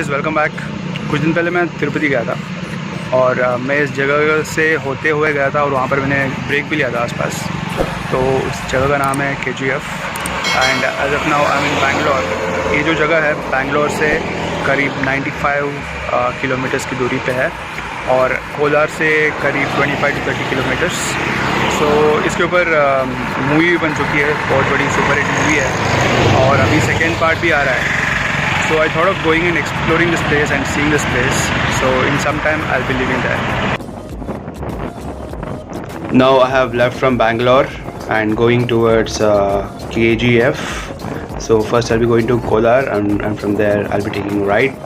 Welcome back. कुछ दिन पहले मैं तिरुपति गया था और मैं इस जगह से होते हुए गया था और वहाँ पर मैंने ब्रेक भी लिया था आसपास। तो उस जगह का नाम है KGF and as of now I am in Bangalore. ये जो जगह है बैंगलोर से करीब 95 किलोमीटर्स की दूरी पे है और कोलार से करीब 25 to 30 किलोमीटर्स। सो इसके ऊपर मूवी बन चुकी है, बहुत बड़ी सुपर हिट मूवी है और अभी सेकेंड पार्ट भी आ रहा है। So I thought of going and exploring this place and seeing this place. So in some time I'll be living there. Now I have left from Bangalore and going towards KGF. So first I'll be going to Kolar and from there I'll be taking a ride.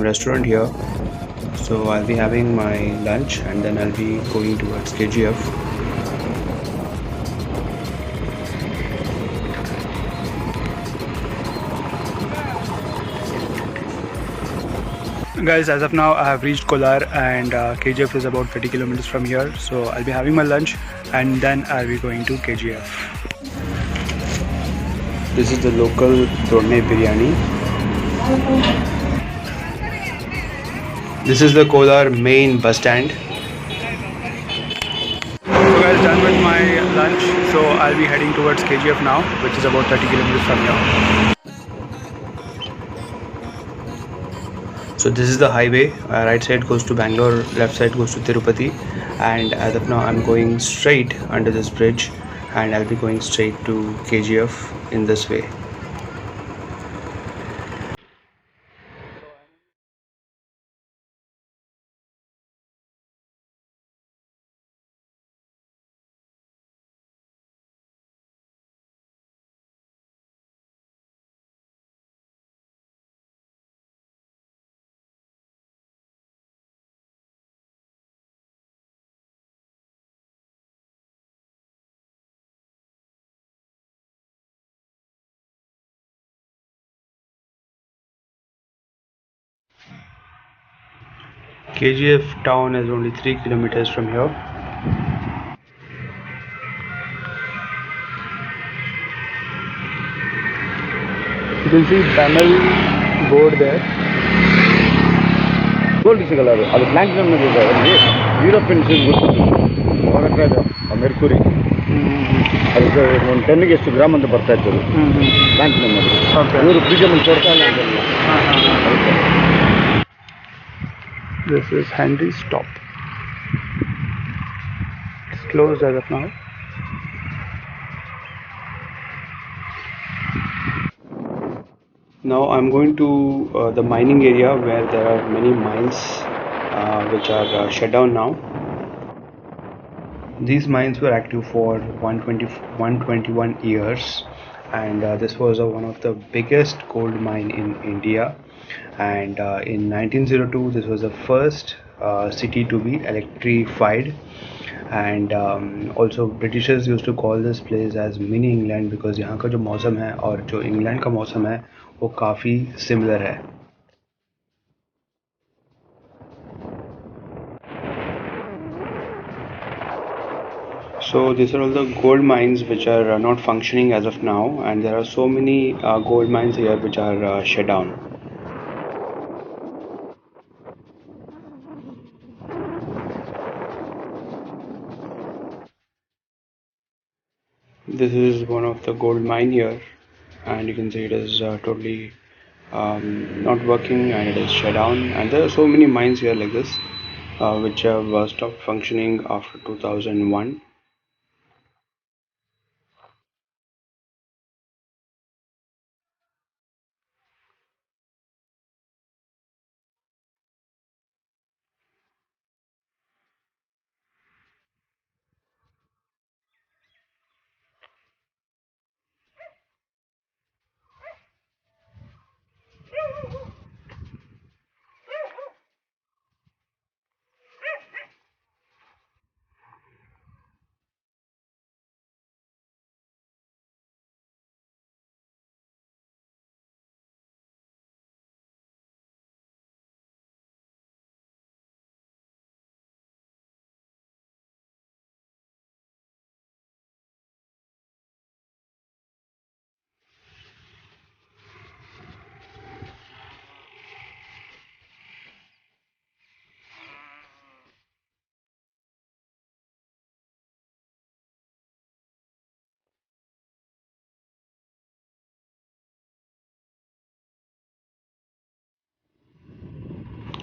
Restaurant here, so I'll be having my lunch and then I'll be going towards KGF. Guys, as of now I have reached Kolar and KGF is about 30 kilometers from here, so I'll be having my lunch and then I'll be going to KGF. This is the local Dronne biryani. This is the Kolar main bus stand. So guys, done with my lunch, so I'll be heading towards KGF now, which is about 30 kilometers from here. So this is the highway. Right side goes to Bangalore, left side goes to Tirupati, and as of now I'm going straight under this bridge and I'll be going straight to KGF in this way. KGF town is only 3 kilometers from here. You can see Tamil board there. Gold color. ಅದು platinum ಇದೆ ಅಲ್ಲಿ European ಗುರುತು Mercury ಅದಕ್ಕೆ ಒಂದು ಟನ್ನಿಗೆ ಎಷ್ಟು gram ಅಂತ ಬರ್ತಾ ಇತ್ತು ಪ್ಲಾಟಿನಮ್ ಅದು ಇವರು ಪ್ರೀಮಿಯಂ ಕೊಡ್ತಾ ಇಲ್ಲ ಅದೆಲ್ಲ. This is Henry Stop. It's closed as of now. Now I'm going to the mining area where there are many mines which are shut down now. These mines were active for 121 years and this was one of the biggest gold mine in India, and in 1902 this was the first city to be electrified, and also Britishers used to call this place as mini England because यहाँ का जो मौसम है और जो England का मौसम है वो काफ़ी सिमिलर है. So these are all the gold mines which are not functioning as of now, and there are so many gold mines here which are shut down. This is one of the gold mine here, and you can see it is totally not working and it is shut down. And there are so many mines here like this which have stopped functioning after 2001.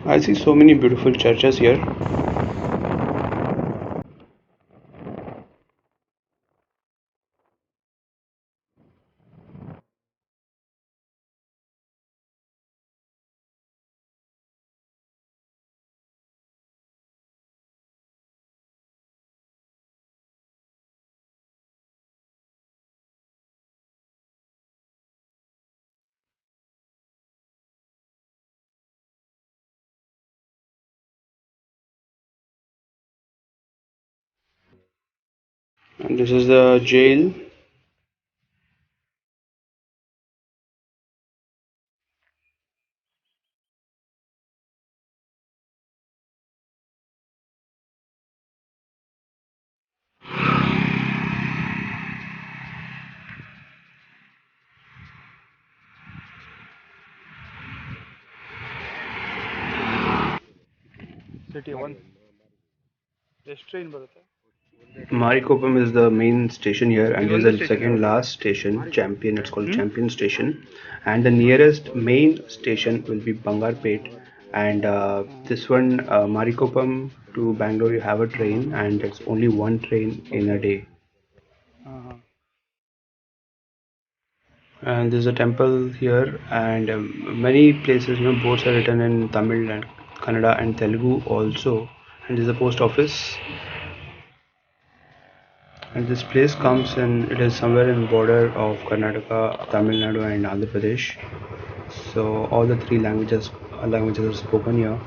I see so many beautiful churches here. And this is the jail. City one. Marikopam is the main station here, and this is the second last station, Champion. It's called Champion Station, and the nearest main station will be Bangarpet. And this one, Marikopam to Bangalore, you have a train, and it's only one train in a day. And there's a temple here, and many places, boards are written in Tamil and Kannada and Telugu also. And there's a post office. And this place comes in, it is somewhere in the border of Karnataka, Tamil Nadu and Andhra Pradesh. So all the three languages are spoken here.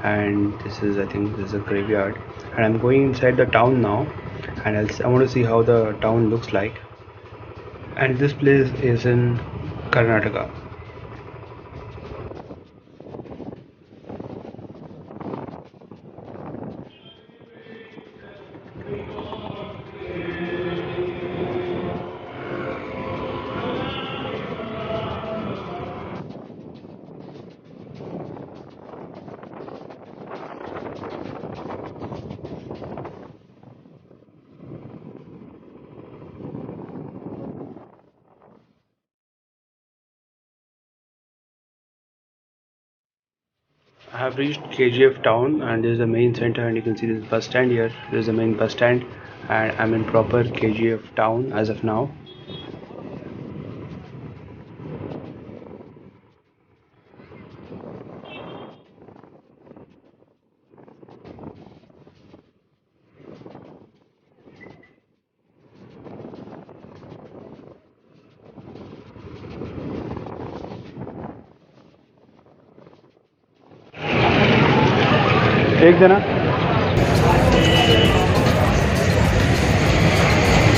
And this is, I think this is a graveyard. And I'm going inside the town now, and I want to see how the town looks like. And this place is in Karnataka. I have reached KGF town, and this is the main center, and you can see this bus stand here. This is the main bus stand, and I'm in proper KGF town as of now. एक देना,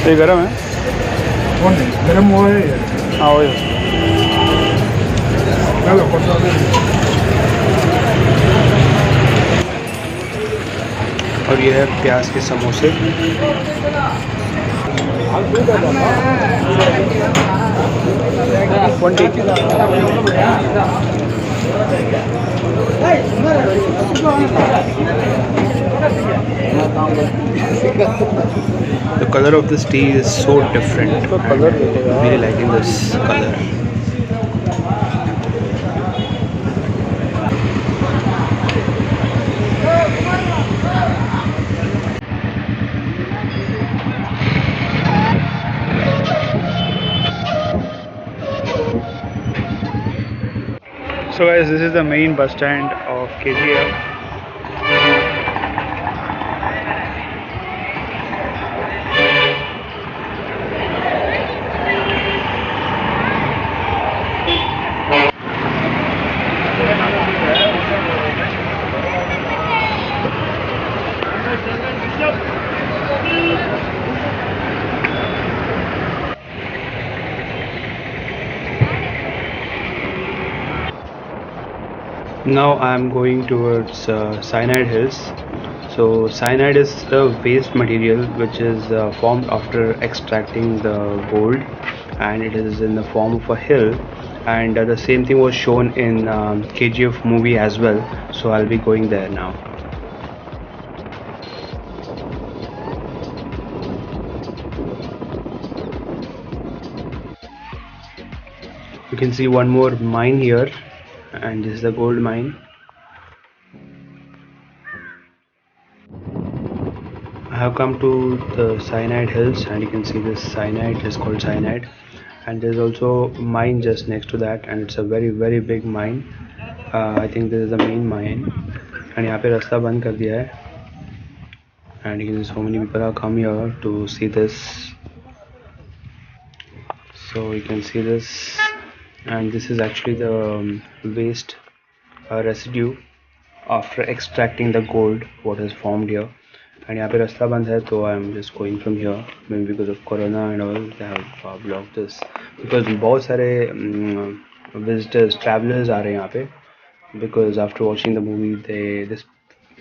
ये गरम है, कौन है? गरम हुआ है। हाँ वही। चलो पता और ये है प्याज के समोसे। The color of this tea is so different. I'm really liking this color. So guys, this is the main bus stand of KGF. Now I am going towards Cyanide Hills. So cyanide is the waste material which is formed after extracting the gold, and it is in the form of a hill. And the same thing was shown in KGF movie as well. So I'll be going there now. You can see one more mine here, and this is the gold mine. I have come to the Cyanide Hills, and you can see this cyanide is called cyanide, and there's also mine just next to that, and it's a very big mine. I think this is the main mine, and यहाँ पे रास्ता बंद कर दिया है, and you can see so many people are come here to see this. So you can see this, and this is actually the waste residue after extracting the gold what is formed here. And यहाँ पे रास्ता बंद है, तो I am just going from here. Maybe because of corona and all, they have blocked this. Because बहुत सारे visitors, travelers आ रहे हैं यहाँ पे. Because after watching the movie, this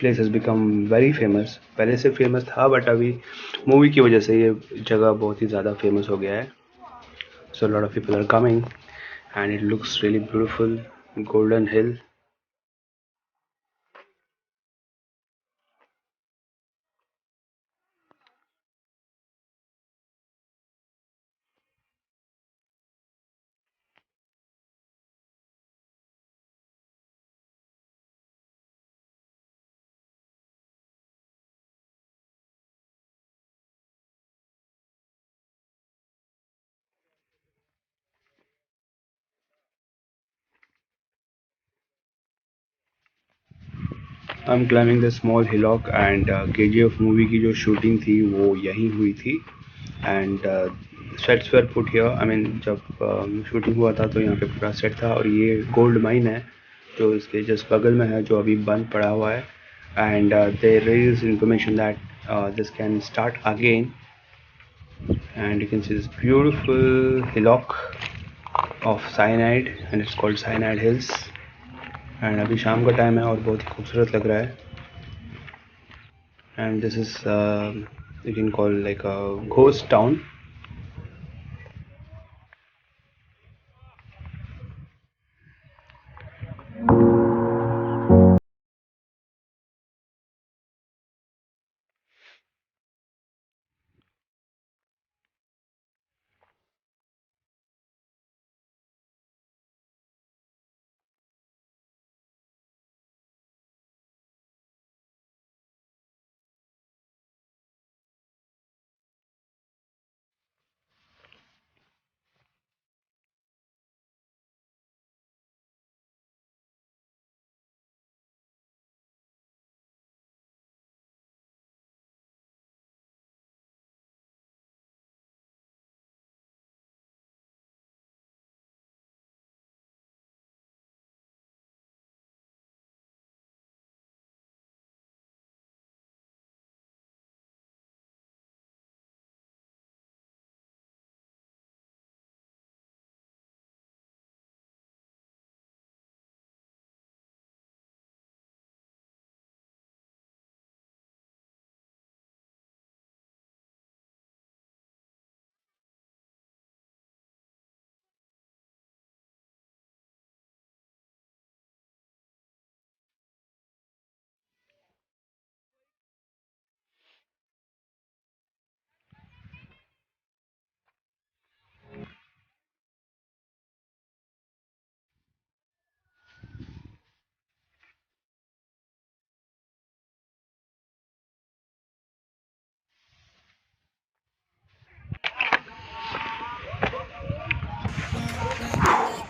place has become very famous. पहले से famous था, but अभी movie की वजह से ये जगह बहुत ही ज़्यादा famous हो गया है. So a lot of people are coming, and it looks really beautiful. Golden Hill. I'm climbing the small hillock, and KGF movie की जो shooting थी वो यहीं हुई थी, and sets were put here. I mean जब shooting हुआ था तो यहाँ पे पूरा set था, और ये gold mine है जो इसके just बगल में है, जो अभी बंद पड़ा हुआ है, and there is information that this can start again, and you can see this beautiful hillock of cyanide, and it's called Cyanide Hills. And अभी शाम का टाइम है और बहुत ही खूबसूरत लग रहा है. And this is you can call like a ghost town.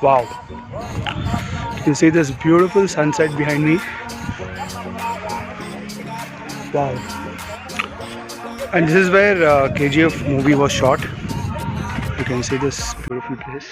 Wow. You can see this beautiful sunset behind me. Wow. And this is where KGF movie was shot. You can see this beautiful place.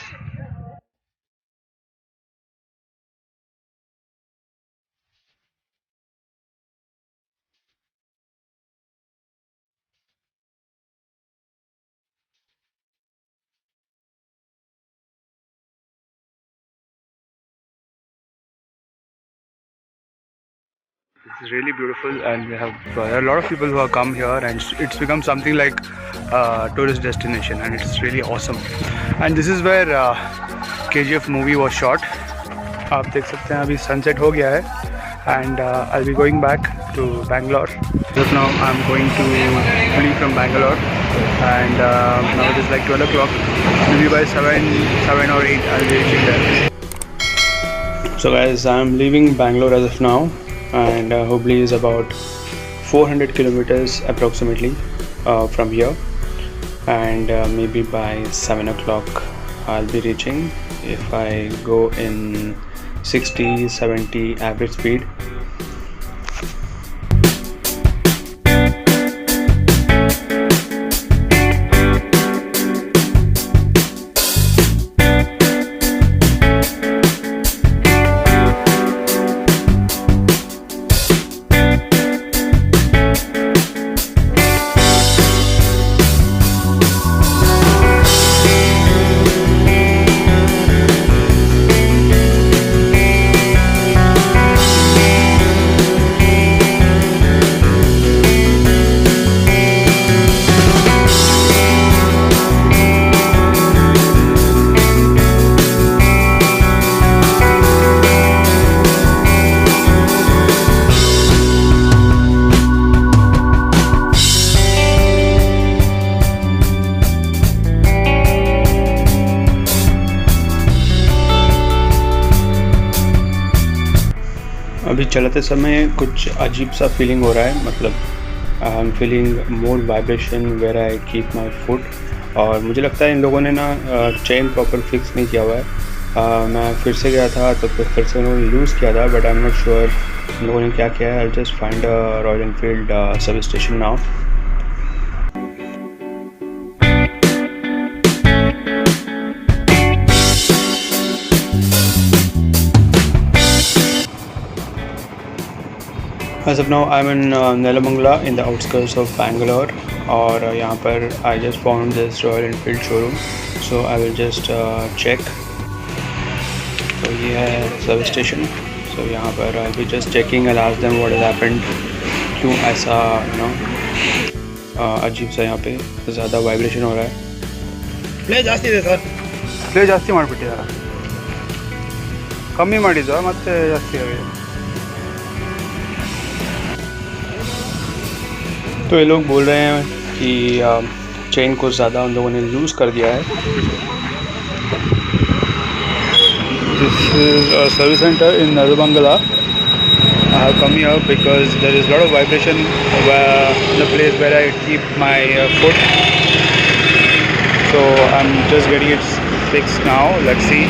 It's really beautiful, and we have there are a lot of people who have come here, and it's become something like a tourist destination, and it's really awesome. And this is where KGF movie was shot. आप देख सकते हैं अभी sunset हो गया है, and I'll be going back to Bangalore. Just now I'm going to leave from Bangalore, and now it is like 12 o'clock. Maybe by 7 or 8 I'll be reaching there. So guys, I'm leaving Bangalore as of now, and Hubli is about 400 kilometers approximately from here, and maybe by 7 o'clock I'll be reaching if I go in 60-70 average speed. अभी चलाते समय कुछ अजीब सा feeling हो रहा है, मतलब I am feeling more vibration where I keep my foot, और मुझे लगता है इन लोगों ने ना चेन प्रॉपर फिक्स नहीं किया हुआ है। मैं फिर से गया था तो फिर से उन्होंने लूज़ किया था, but I am not sure इन लोगों ने क्या किया है। I just find Royal Enfield service station now. As of now, I'm in Nelamangala in the outskirts of Bangalore, और यहाँ पर I just found this Royal Enfield showroom, so I will just check. तो ये है service station, so यहाँ पर I'll be just checking, I'll ask them what has happened, क्यों ऐसा अजीब सा यहाँ पे ज़्यादा वाइब्रेशन हो रहा है। प्ले ಜಾಸ್ತಿ ಇದೆ ಸರ್, ಪ್ಲೇ ಜಾಸ್ತಿ ಮಾಡಿಬಿಟ್ಟಿದ್ದಾರೆ, ಕಮ್ಮಿ ಮಾಡಿದ್ದು ಮತ್ತೆ ಜಾಸ್ತಿ ಆಗಿದೆ। तो ये लोग बोल रहे हैं कि चेन को ज़्यादा उन लोगों ने लूज़ कर दिया है। This is a service centre in Nelamangala. I have come here because there is lot of vibration in the place where I keep my foot, so I am just getting it fixed now. Let's see.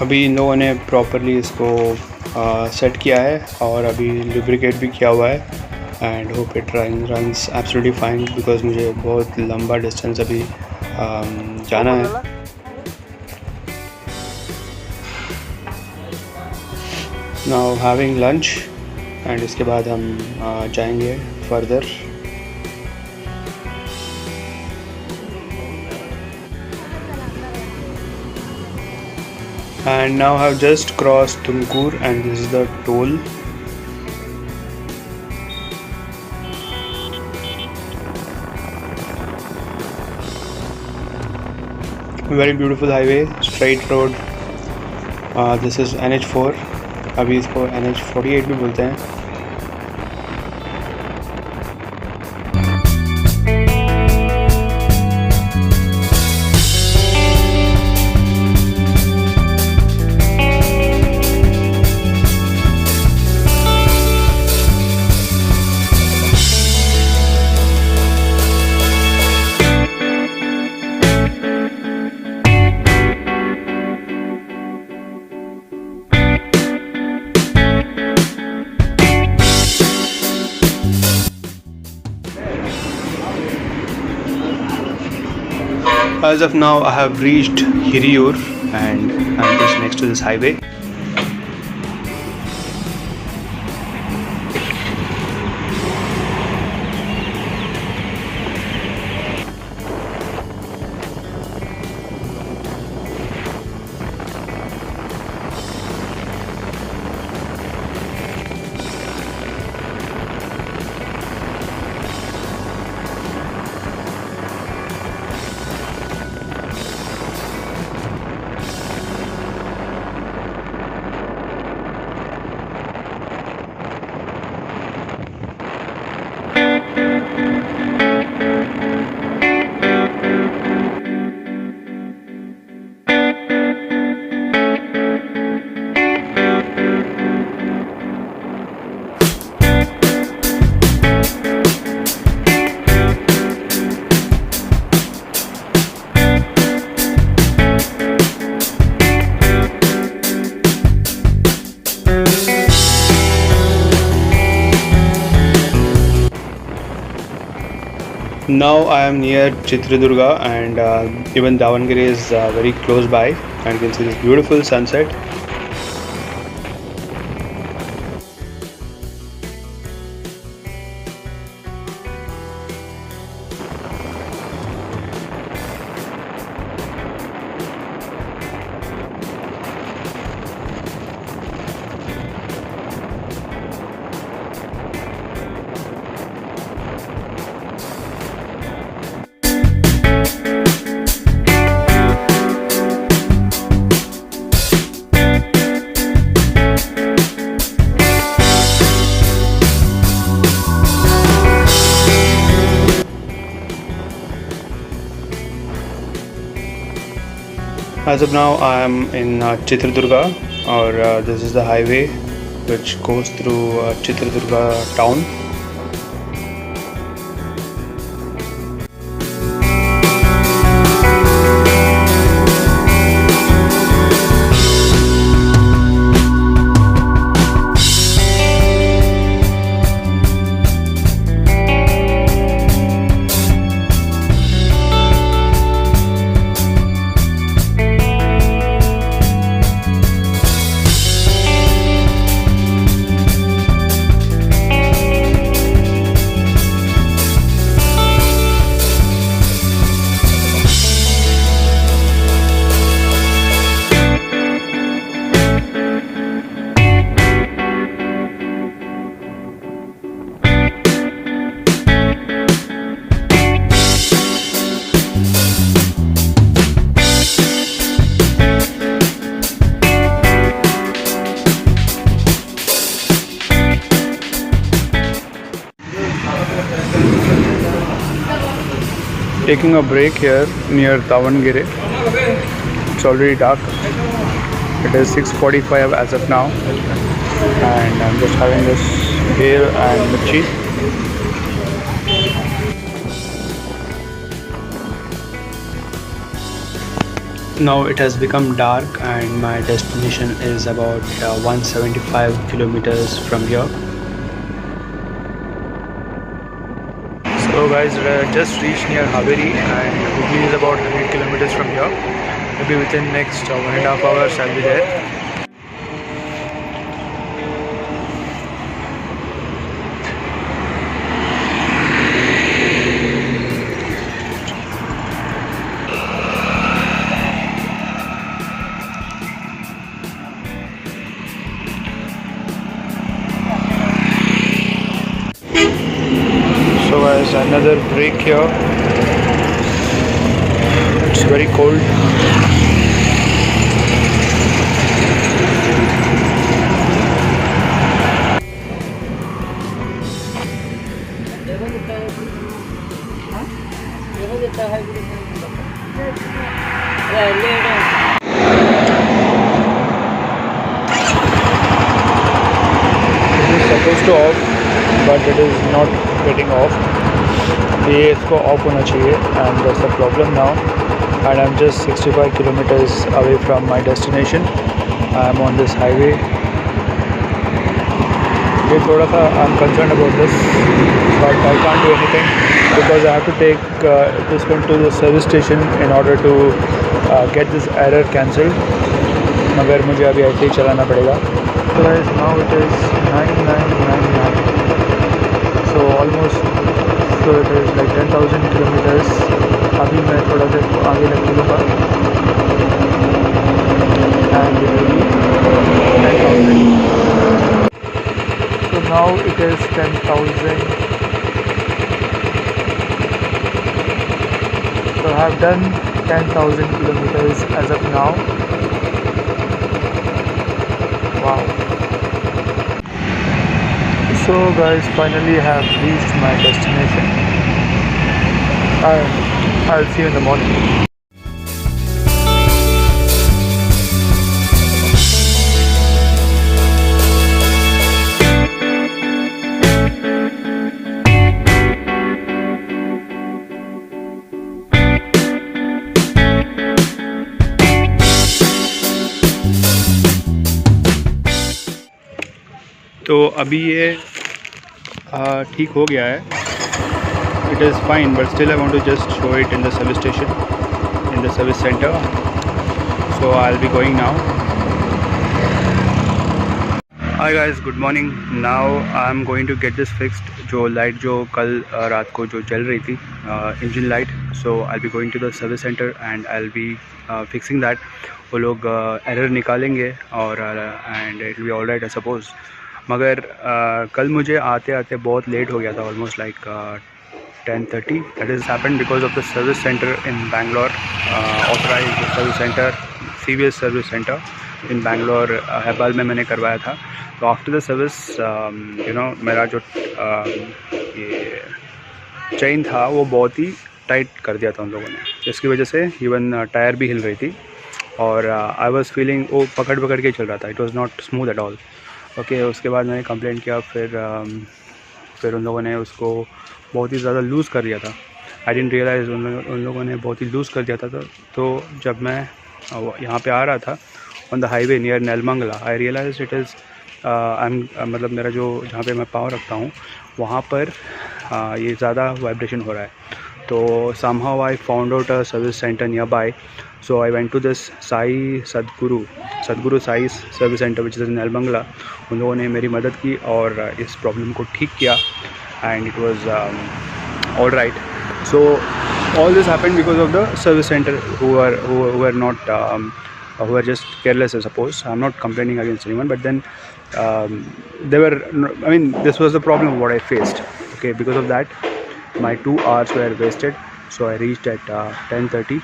अभी इन लोगों ने properly इसको set किया है और अभी lubricate भी किया हुआ है, and hope it runs absolutely fine, because मुझे बहुत लंबा डिस्टेंस अभी जाना है। नाउ हैविंग लंच, एंड इसके बाद हम जाएंगे further. And now I have just crossed Tumkur and this is the toll. Very beautiful highway, straight road. This is NH4. अभी इसको NH48 भी बोलते हैं. As of now, I have reached Hiriur and I'm just next to this highway. Now I am near Chitradurga and even Davangere is very close by, and you can see this beautiful sunset. As of now, I am in Chitradurga, or this is the highway which goes through Chitradurga town. Taking a break here near Davangere. It's already dark. It is 6:45 as of now, and I'm just having this beer and mirchi. Now it has become dark, and my destination is about 175 kilometers from here. So guys, just reached near Haveri, and Hubli is about 100 kilometers from here. Maybe within next 1.5 hours I'll be there. another break here. It's very cold. Supposed to off, but it is not getting off. ये इसको off होना चाहिए, and that's the problem now. And I'm just 65 kilometers away from my destination. I'm on this highway. ये थोड़ा सा I'm concerned about this, but I can't do anything because I have to take this one to the service station in order to get this error cancelled. मगर मुझे अभी ऐसे ही चलाना पड़ेगा. So guys, now it is 9999. So almost, so it is like 10,000 kilometers. अभी मैं थोड़ा सा आगे लग चुका and it will be 10,000. So now it is 10,000. So I have done 10,000 kilometers as of now. Wow. So guys, finally I have reached my destination and I'll see you in the morning. तो अभी ये ठीक हो गया है. It is fine, but still I want to just show it in the service station, in the service center. So I'll be going now. Hi guys, good morning. Now I'm going to get this fixed. जो light जो कल रात को जो जल रही थी, engine light. So I'll be going to the service center and I'll be fixing that. वो लोग एरर निकालेंगे और and it will be all right I suppose. मगर कल मुझे आते आते बहुत लेट हो गया था, almost like 10:30. That is happened because of the service centre in Bangalore, authorised service centre, CVS service centre in Bangalore Hebbal में मैंने करवाया था. तो आफ्टर द सर्विस मेरा जो ये चेन था वो बहुत ही टाइट कर दिया था उन लोगों ने, जिसकी वजह से इवन टायर भी हिल रही थी और आई वॉज फीलिंग वो पकड़ के चल रहा था. It was not smooth at all. Okay, उसके बाद मैंने कंप्लेंट किया. फिर उन लोगों ने उसको बहुत ही ज़्यादा लूज़ कर दिया था. आई डिडंट रियलाइज़ उन लोगों ने बहुत ही लूज़ कर दिया था. तो जब मैं यहाँ पे आ रहा था on the highway near Nelamangala, I realize it is मतलब मेरा जो जहाँ पे मैं पाँव रखता हूँ वहाँ पर ये ज़्यादा वाइब्रेशन हो रहा है. तो somehow I found out a service center nearby. So I went to this Sai Sadguru Sai service center which is in Nelbangla. उन लोगों ने मेरी मदद की और इस प्रॉब्लम को ठीक किया and it was all right. So all this happened because of the service center who were not who were just careless, I suppose. I'm not complaining against anyone, but then they were, I mean, this was the problem what I faced. Okay, because of that my 2 hours were wasted. So I reached at 10:30.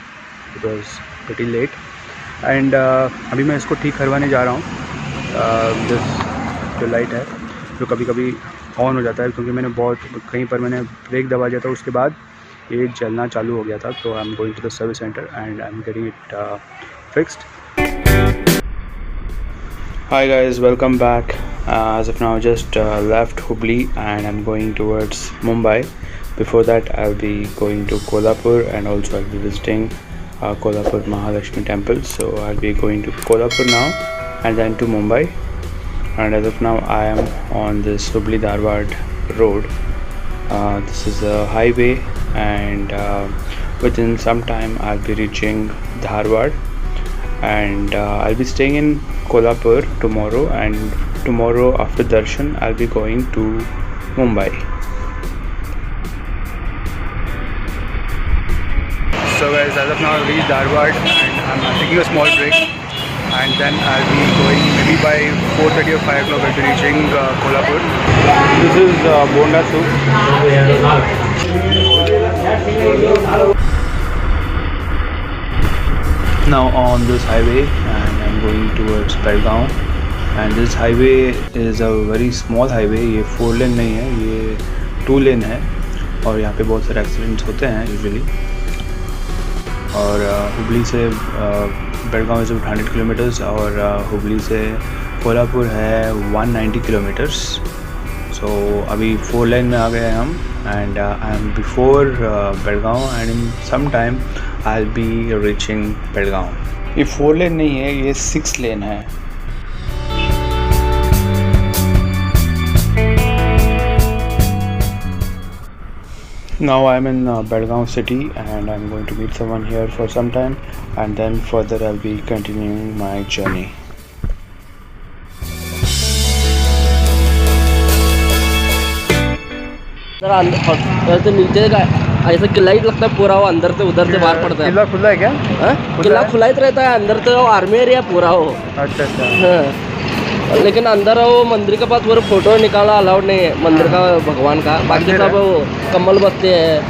It was pretty late and अभी मैं इसको ठीक करवाने जा रहा हूँ. जो light है जो कभी कभी ऑन हो जाता है क्योंकि मैंने बहुत कहीं पर मैंने ब्रेक दबा दिया था, उसके बाद ये जलना चालू हो गया था. तो I am going to the service centre and I am getting it fixed. Hi guys, welcome back. As of now just left Hubli and I'm going towards Mumbai. Before that I'll be going to Kolhapur and also I'll be visiting Kolhapur Mahalakshmi temple. So I'll be going to Kolhapur now and then to Mumbai. And as of now I am on this Hubli Dharwad road. This is a highway and within some time I'll be reaching Dharwad. And I'll be staying in Kolhapur tomorrow, and tomorrow after darshan I'll be going to Mumbai. So guys, as of now I've reached Dharwad and I'm taking a small break and then I'll be going maybe by 4:30 or 5 o'clock I'll be reaching Kolhapur. This is Bonda soup Now on this highway and I'm going towards Belgaum and this highway is a very small highway. ये 4 लेन नहीं है, ये 2 लेन है और यहाँ पे बहुत सारे एक्सीडेंट्स होते हैं यूजुअली। और हुबली से बेलगाम इज़ 100 किलोमीटर्स और हुबली से कोल्हापुर है 190 किलोमीटर्स। सो अभी 4 लेन में आ गए हैं हम and I am before Belgaum and in some time I will be reaching Belgaum. ये 4 लेन नहीं है, ये 6 लेन है। Now I'm in Belgaum city and I'm going to meet someone here for some time and then further I'll be continuing my journey. ऐसे नीचे का ऐसा किला ही लगता है पूरा, वो अंदर से उधर से बाहर पड़ता है। किला खुला है क्या? किला खुला ही रहता है, अंदर तो आर्मी एरिया पूरा हो। अच्छा अच्छा। हाँ, लेकिन अंदर वो मंदिर के पास पूरा फोटो निकालना अलाउड नहीं है मंदिर का, भगवान का। बाकी सब वो कमल बस्ते है,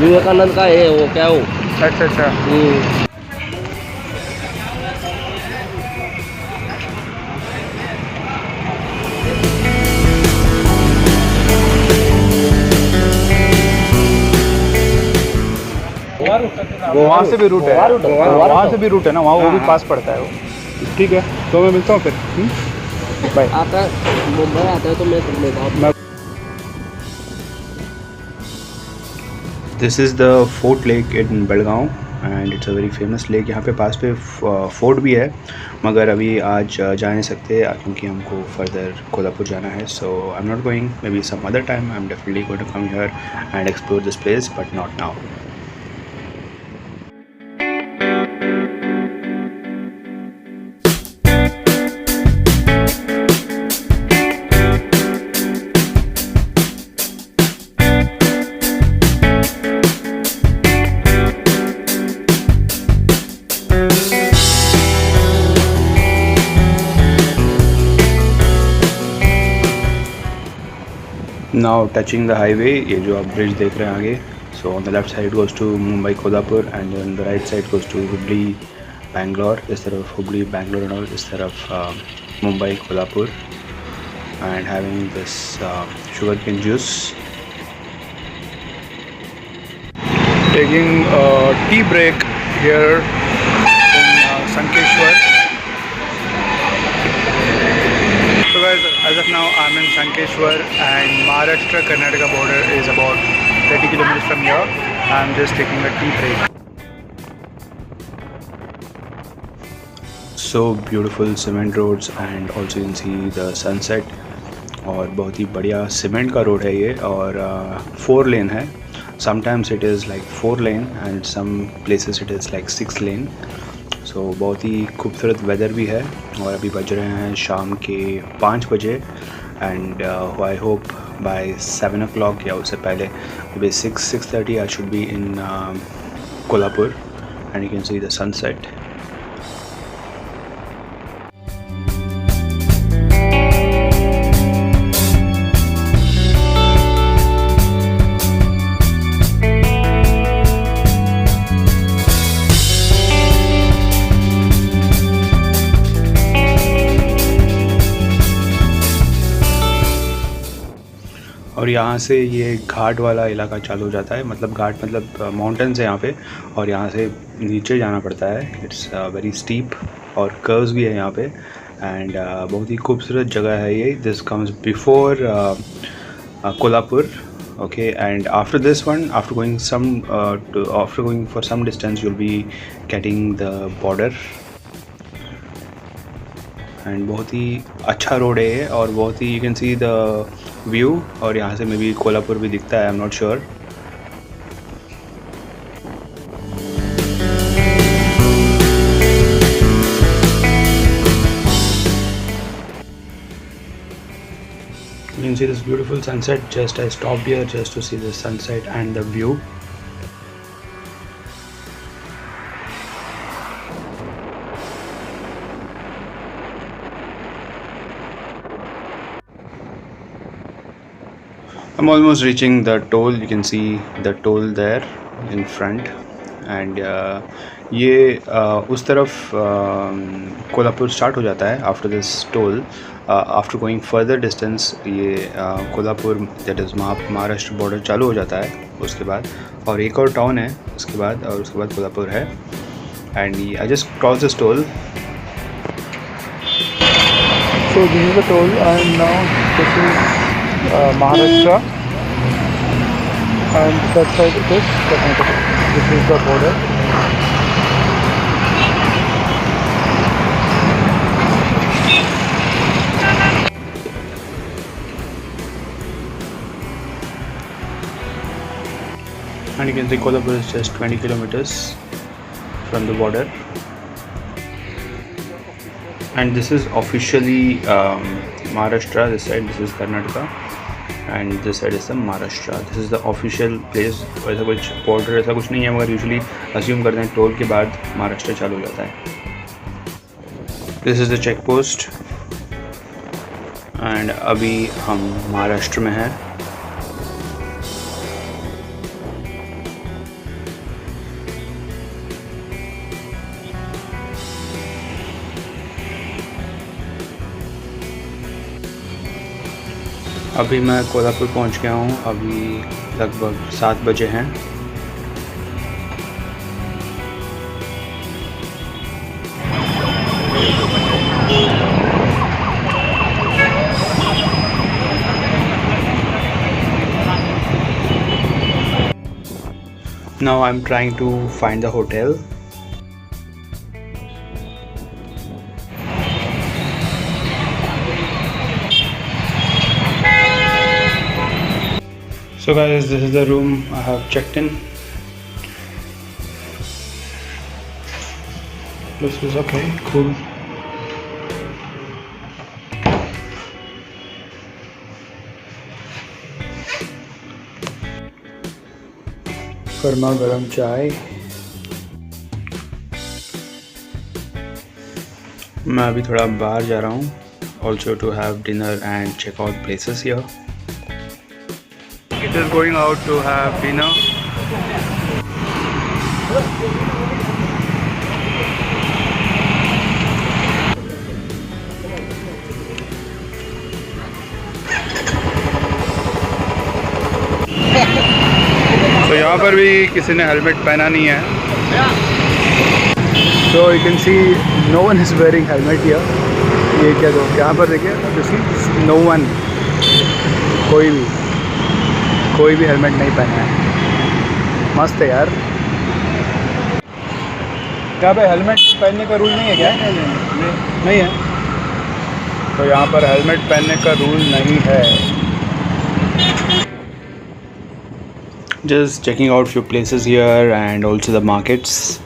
विवेकानंद का है वो क्या वो। अच्छा अच्छा। वहाँ से भी रूट है, वहाँ से भी रूट है ना, वहाँ वो भी पास पड़ता है वो। ठीक है, तो मैं मिलता हूँ फिर। बाय। आता है मुंबई आता है तो मैं मिलता हूँ। This is the fort lake in Belgaum and it's a very famous lake. यहाँ पे पास पे फोर्ट भी है मगर अभी आज जा नहीं सकते क्योंकि हमको फर्दर कोल्हापुर जाना है। So I am not going, may be some other time I am definitely going to come here and explore this place but not now. Now touching the highway, ये जो आप ब्रिज देख रहे हैं आगे, so on the left side goes to Mumbai Kolhapur and on the right side goes to Hubli Bangalore। इस तरफ Hubli Bangalore और इस तरफ Mumbai Kolhapur and having this sugarcane juice। Taking a tea break here in Sankeshwar। So guys, as of now I'm in Sankeshwar and Maharashtra Karnataka border is about 30 kilometers from here। I'm just taking a tea break। So beautiful cement roads and also you can see the sunset। और बहुत ही बढ़िया cement का road है ये और 4 लेन है। Sometimes it is like 4 lane and some places it is like 6 lane। सो बहुत ही खूबसूरत वेदर भी है और अभी बज रहे हैं शाम के 5 बजे and I hope bye 7 o'clock या उससे पहले maybe 6:30 I should be in Kolhapur and you can see the sunset। और यहाँ से ये घाट वाला इलाका चालू हो जाता है, मतलब घाट मतलब माउंटेन्स है यहाँ पे और यहाँ से नीचे जाना पड़ता है। इट्स वेरी स्टीप और कर्व्स भी है यहाँ पे एंड बहुत ही खूबसूरत जगह है ये। This comes before Kolhapur, okay, and after this one, after going for some distance you'll be getting the border and बहुत ही अच्छा रोड है ये और बहुत ही you can see the view और यहाँ से मे बी कोल्हापुर भी दिखता है, I am not sure. You can see this beautiful sunset. Just I stopped here just to see the sunset and the view. I'm almost reaching the toll. You can see the toll there in front. And ये उस तरफ Kolhapur start हो जाता है after this toll. After going further distance ये Kolhapur that is Maharashtra border चालू हो जाता है उसके बाद. और एक और टाउन है उसके बाद, और उसके बाद कोल्हापुर है. And I just cross this toll. So this is the toll, and now this is Maharashtra, and that side it is Karnataka. This is the border. And you can see Kolhapur is just 20 kilometers from the border. And this is officially Maharashtra. This side, this is Karnataka, and this side is the Maharashtra. This is the official place. ऐसा कुछ border ऐसा कुछ नहीं है, मगर usually assume करते हैं toll के बाद महाराष्ट्र चालू हो जाता है. This is the check post, and अभी हम महाराष्ट्र में हैं. अभी मैं कोल्हापुर पहुंच गया हूं. अभी लगभग 7 बजे हैं. Now I'm trying to find the hotel. So guys, this is the room I have checked in. This is okay, cool. गर्मा गर्म चाय. मैं अभी थोड़ा बाहर जा रहा हूँ. Also to have dinner and check out places here. It is going out to have dinner. तो यहाँ पर भी किसी ने हेलमेट पहना नहीं है. So you can see no one is wearing helmet here. ये क्या दो यहाँ पर देखिए, no one, कोई भी हेलमेट नहीं पहना है. मस्त है यार. यहाँ पे हेलमेट पहनने का रूल नहीं है क्या? नहीं है. तो यहाँ पर हेलमेट पहनने का रूल नहीं है. Just checking out few places here and also the markets.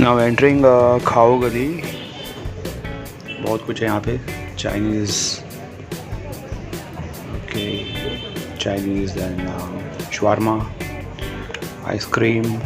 Now entering खाओ गली. बहुत कुछ है यहाँ पे. Chinese, okay, Chinese and shawarma, ice cream.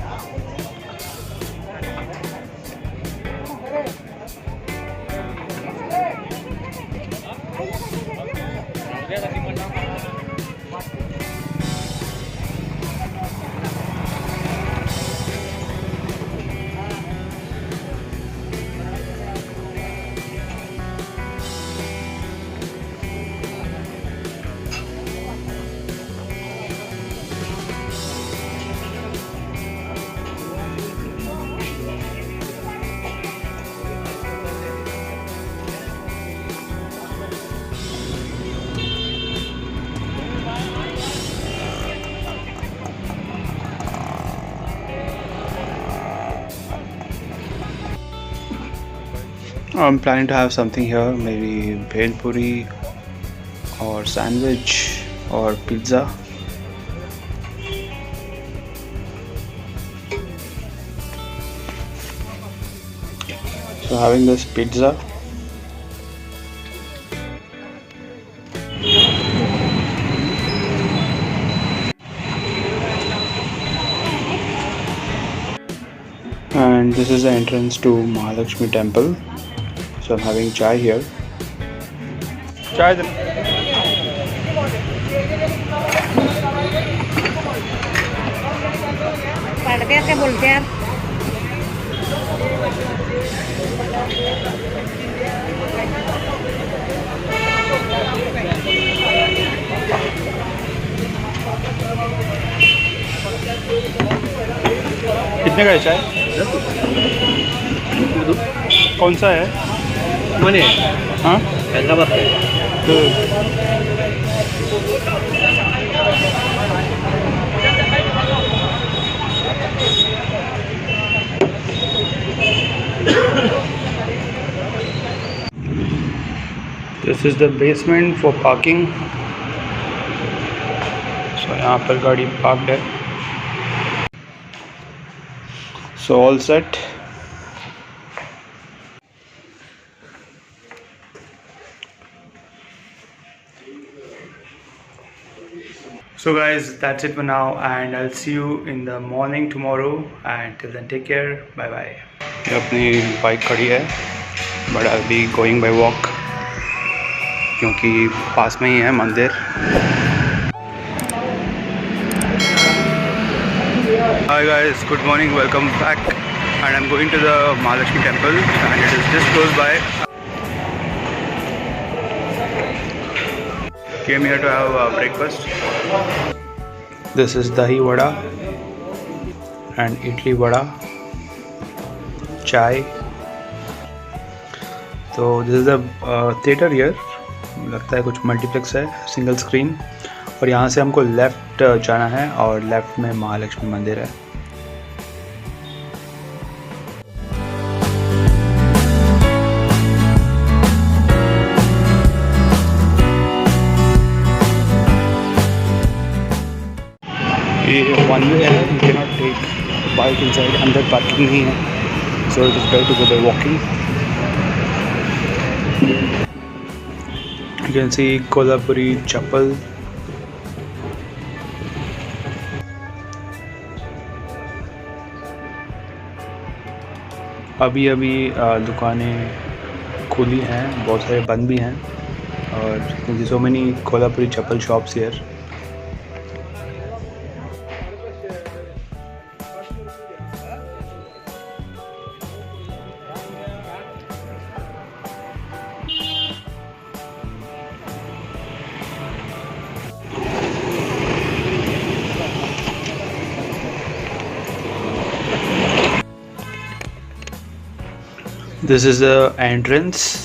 I'm planning to have something here, maybe bhel puri और सैंडविच और pizza. So having this pizza. And this is the entrance to Mahalakshmi temple. So I'm having chai here. Chai then. पढ़ते हैं क्या बोलते हैं आप? कितने का है चाय? कौन सा है? मने हाँ हैदराबाद का तो this is the basement for parking. So यहाँ पर गाड़ी पार्क्ड है। So all set. So guys, that's it for now and I'll see you in the morning tomorrow and till then take care, bye bye। ये अपनी bike खड़ी है but I'll be going by walk क्योंकि पास में ही है मंदिर। Hi guys, good morning, welcome back and I'm going to the Mahalakshmi temple and it is just close by। Came here to have breakfast. This is dahi vada and idli vada, chai। तो this is the theater here, लगता है कुछ multiplex है, single screen. और यहाँ से हमको left जाना है और लेफ़्ट में महालक्ष्मी मंदिर है। ये वन वे है, you can not take bike inside, अंदर पार्किंग नहीं है, so it is better to go by walking. You can see Kolhapuri chappal. अभी अभी दुकानें खुली हैं, बहुत सारे बंद भी हैं और so many Kolhapuri chappal shops here. This is the entrance.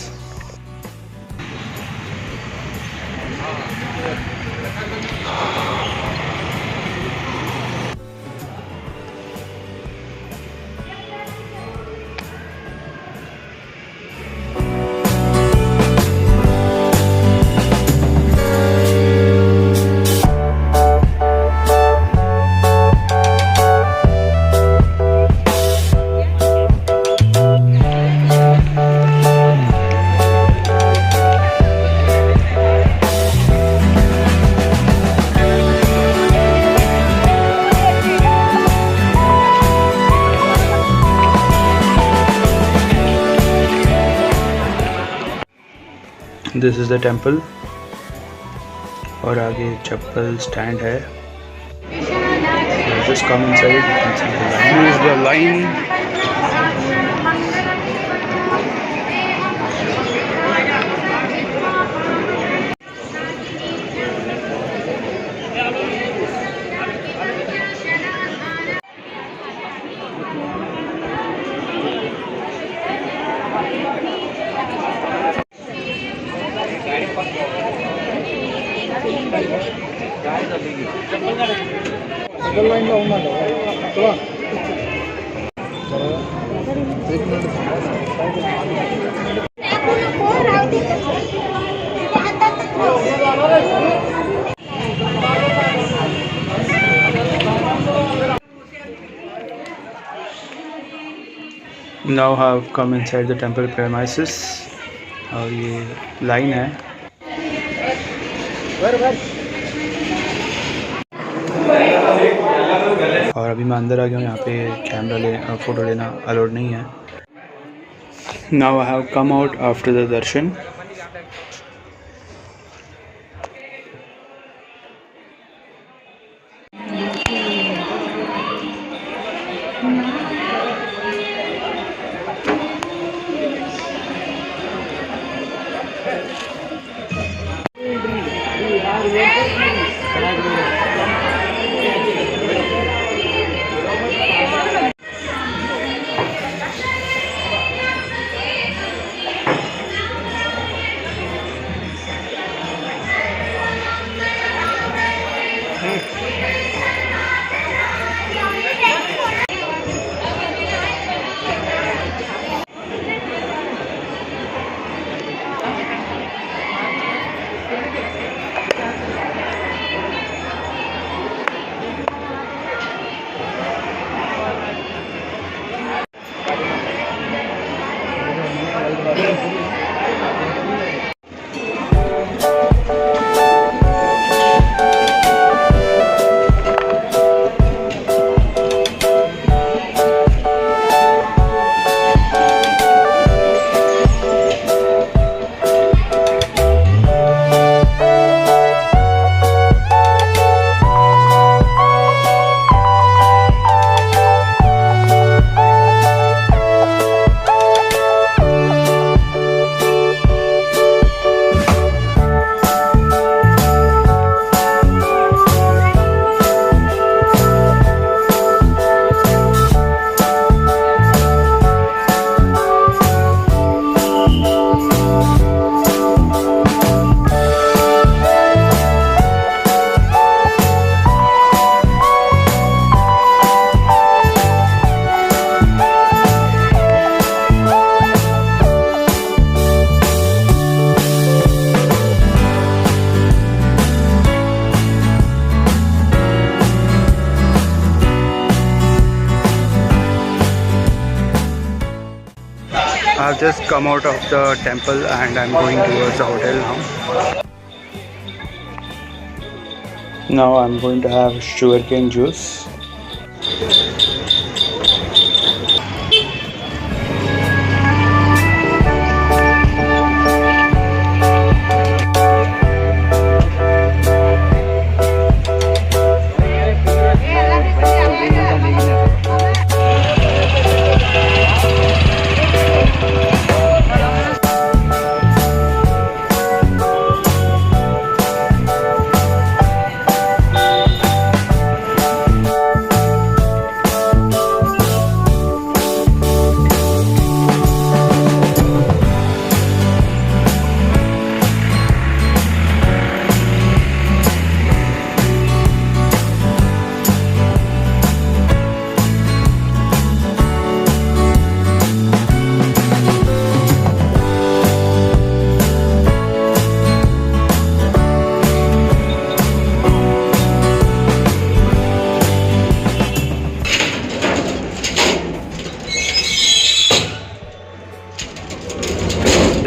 This is the temple और आगे चप्पल स्टैंड है। Just come inside and see the line. This is the line. Now have come inside the temple premises और ये line है। और अभी मैं अंदर आ गया हूँ। यहाँ पे कैमरा फ़ोटो लेना अलाउड नहीं है। Now I have come out after the darshan. I've just come out of the temple and I'm going towards the hotel now. Now I'm going to have sugarcane juice.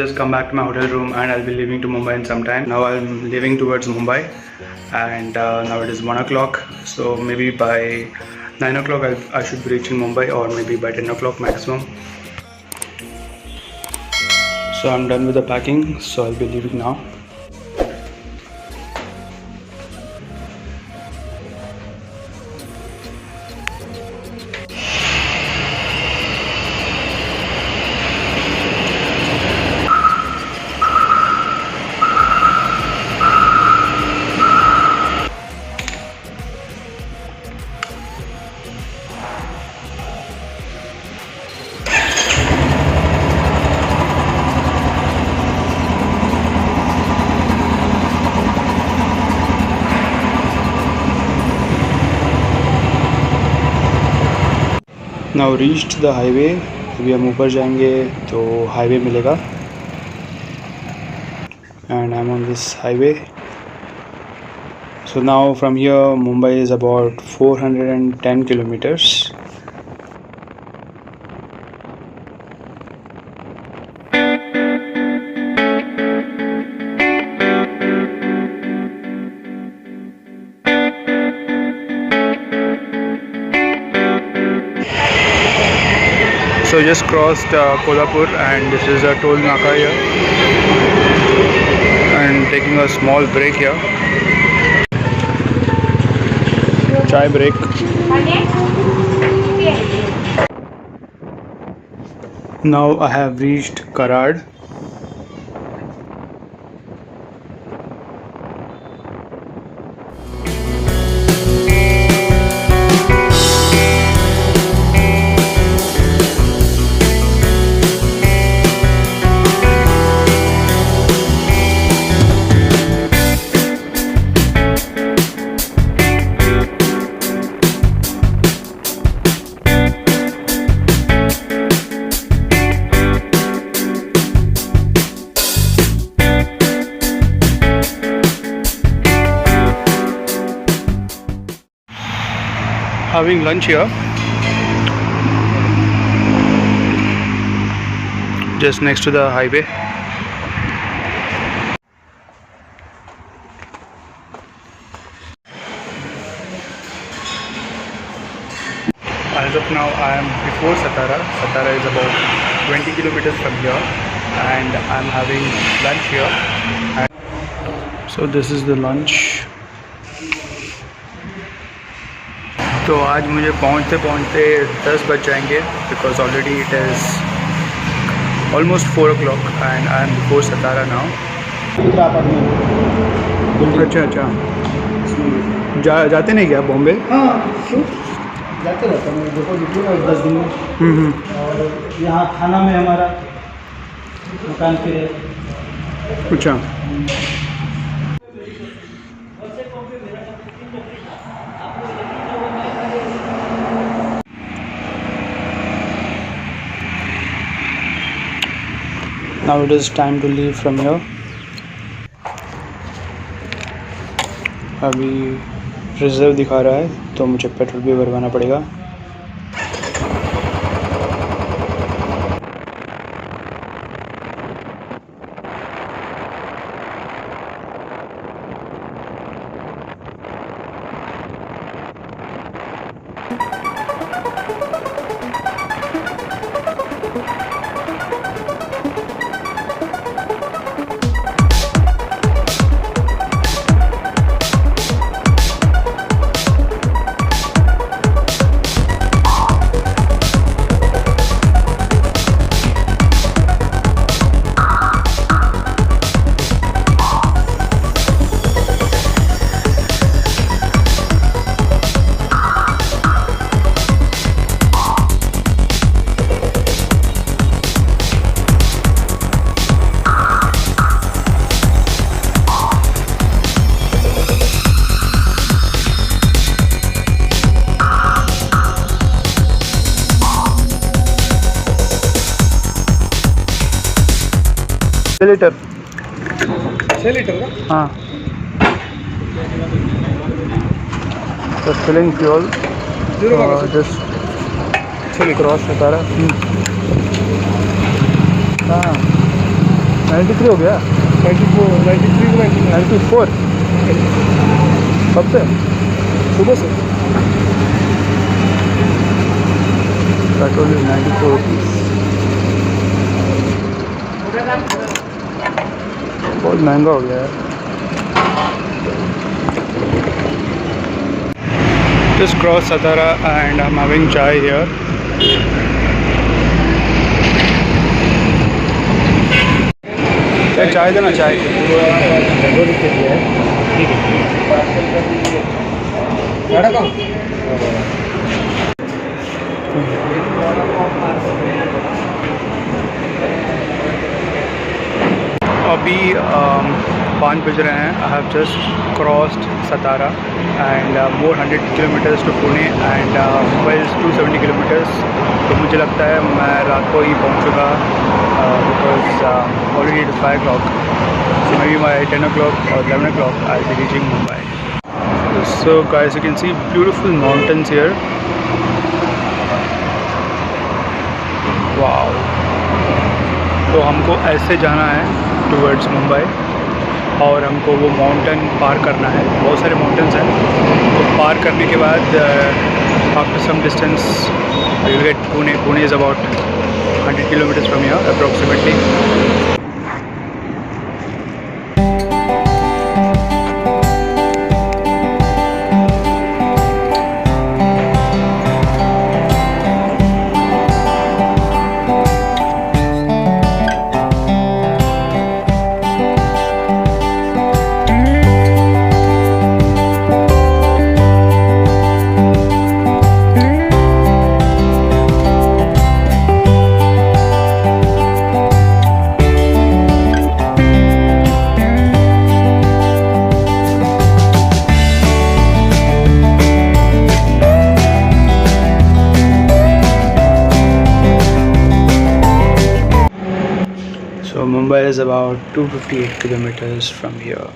Just come back to my hotel room and I'll be leaving to Mumbai in some time. Now I'm leaving towards Mumbai and now it is 1 o'clock, so maybe by 9 o'clock I should be reaching Mumbai, or maybe by 10 o'clock maximum. So I'm done with the packing, so I'll be leaving now. Now reached the highway. अभी हम ऊपर जाएंगे तो highway मिलेगा and I'm on this highway. So now from here Mumbai is about 410 kilometers. So just crossed Kolhapur and this is a toll naka here and taking a small break here. Chai break. Now I have reached Karad. Having lunch here, just next to the highway. As of now, I am before Satara. Satara is about 20 kilometers from here, and I am having lunch here. And so this is the lunch. तो आज मुझे पहुंचते पहुंचते 10 बज जाएंगे because already it is almost 4 o'clock and I am before Satara now. अच्छा अच्छा, जाते नहीं क्या बॉम्बे? हाँ क्यों जाते रहता हूँ, देखो देखिए ना 10 दिन में. और यहाँ थाना में हमारा दुकान पे है. अच्छा. Now it is time to leave from here. अभी रिजर्व दिखा रहा है तो मुझे पेट्रोल भी भरवाना पड़ेगा. लीटर 6 लीटर का. हाँ. तो फिलिंग फ्यूल जस्ट क्रॉस होता रहा. हाँ 93 हो गया. 94 93 94 कब से? सुबह से. Petrol is 94 rupees. बहुत महंगा हो गया है. Just cross Satara and I'm having chai here. चाय देना. चाय 2 रुपये की है. ठीक है. अभी 5 बज रहे हैं. I have just crossed Satara and more 100 kilometres to Pune and Mumbai is 270 kilometres. तो मुझे लगता है मैं रात को ही पहुंचूंगा because already it is 5 o'clock. So may be by 10 o'clock or 11 o'clock I will be reaching Mumbai. So guys, you can see beautiful mountains here. Wow. तो हमको ऐसे जाना है टूवर्ड्स मुंबई और हमको वो माउंटेन पार करना है. बहुत सारे माउंटेन्स हैं. तो पार करने के बाद after some distance you will get Pune. Pune is about kilometers from here approximately. So Mumbai is about 258 kilometers from here.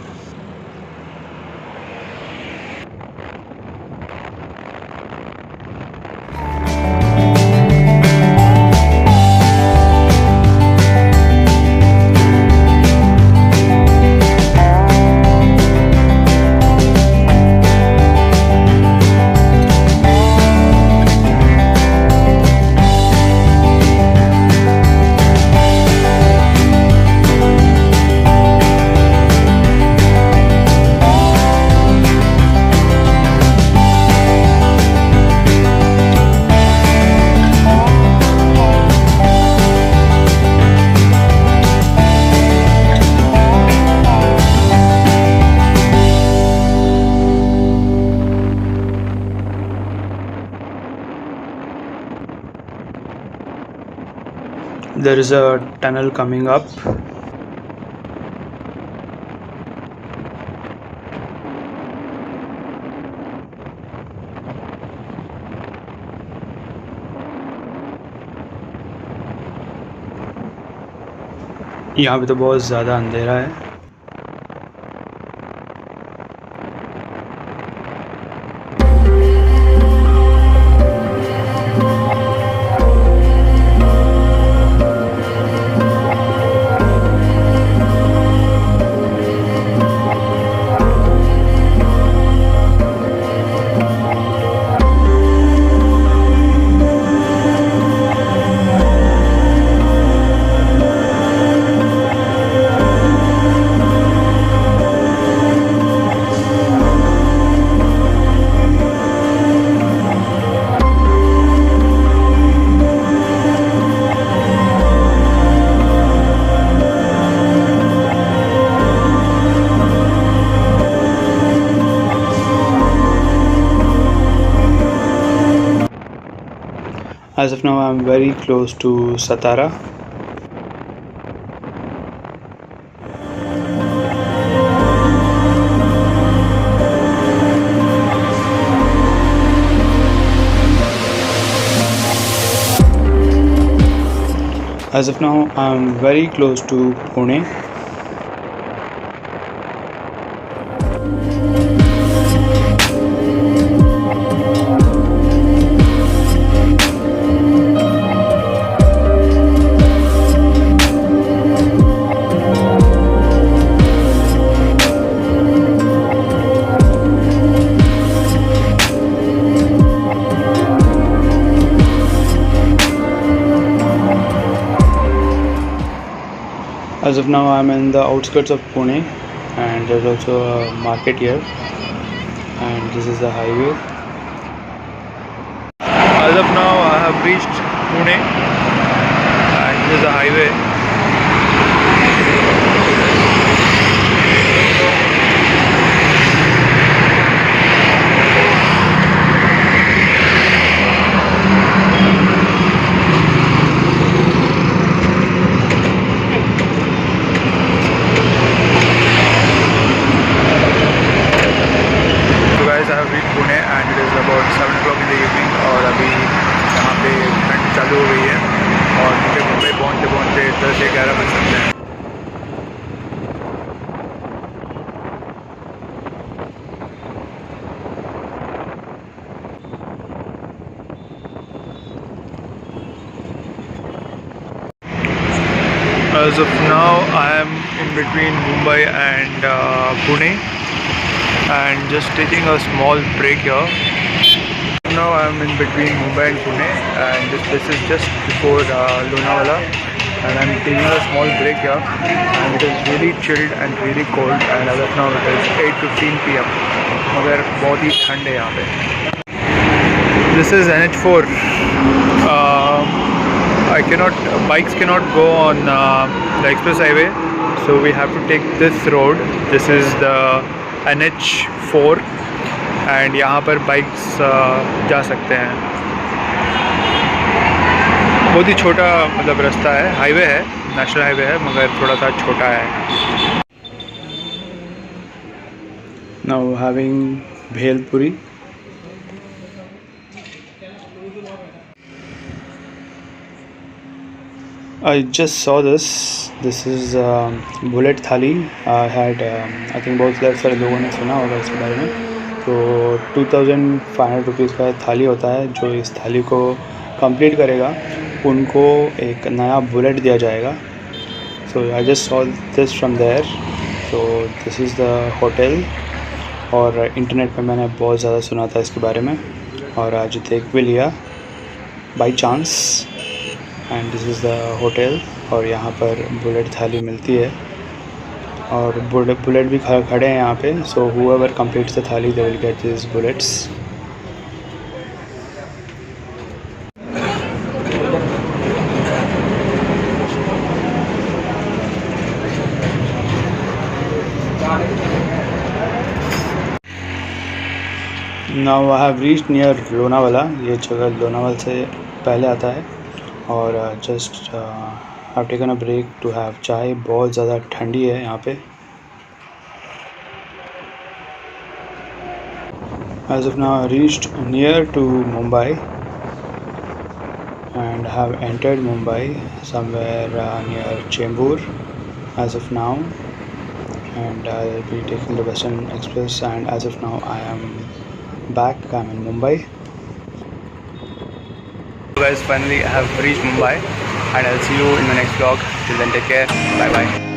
There is a tunnel coming up. यहाँ पे तो बहुत ज़्यादा अंधेरा है. As of now, I'm very close to Satara. As of now, I'm very close to Pune. As of now, I'm in the outskirts of Pune, and there's also a market here, and this is the highway. As of now, I have reached Pune, and this is the highway. I have reached Pune and it is about 7 o'clock in the evening और अभी यहाँ पे ठंड चालू हो गई है और मुझे मुंबई पहुँचते पहुँचते 10 से 11 बज सकते हैं. As of now, I am in between Mumbai and Pune, and just taking a small break here. now I'm in between Mumbai and Pune, and this is just before Lonavala, and I'm taking a small break here, and it is really chilled and really cold, and as of now it is 8:15 PM, मगर बहुत ही ठंड है यहाँ पे। This is NH4. Bikes cannot go on the express highway, so we have to take this road. This is the NH4, and यहाँ पर bikes जा सकते हैं। बहुत ही छोटा मतलब रास्ता है, हाईवे है, नेशनल हाईवे है, मगर थोड़ा सा छोटा है। Now having bhel puri. I just saw this. This is bullet थाली. I had I think बहुत सारे लोगों ने सुना होगा इसके बारे में। तो 2500 रुपीज़ का थाली होता है। जो इस थाली को कंप्लीट करेगा उनको एक नया बुलेट दिया जाएगा। So I just saw this from there. So this is the hotel. और इंटरनेट पे मैंने बहुत ज़्यादा सुना था इसके बारे में, और आज देख भी लिया by chance. And this is the hotel, और यहाँ पर बुलेट थाली मिलती है, और बुलेट भी खड़े हैं यहाँ पे। सो हूएवर कंप्लीट्स द थाली they will get this bullets. Now I have reached near Lonavala. ये जगह लोनावाला से पहले आता है, और just I've taken a break to have चाय। बहुत ज़्यादा ठंडी है यहाँ पे। As of now I reached near to Mumbai and have entered Mumbai somewhere near Chembur as of now, and I'll be taking the Western Express, and as of now I am back. I'm in Mumbai. So guys, finally I have reached Mumbai, and I'll see you in the next vlog. Till then, take care. Bye bye.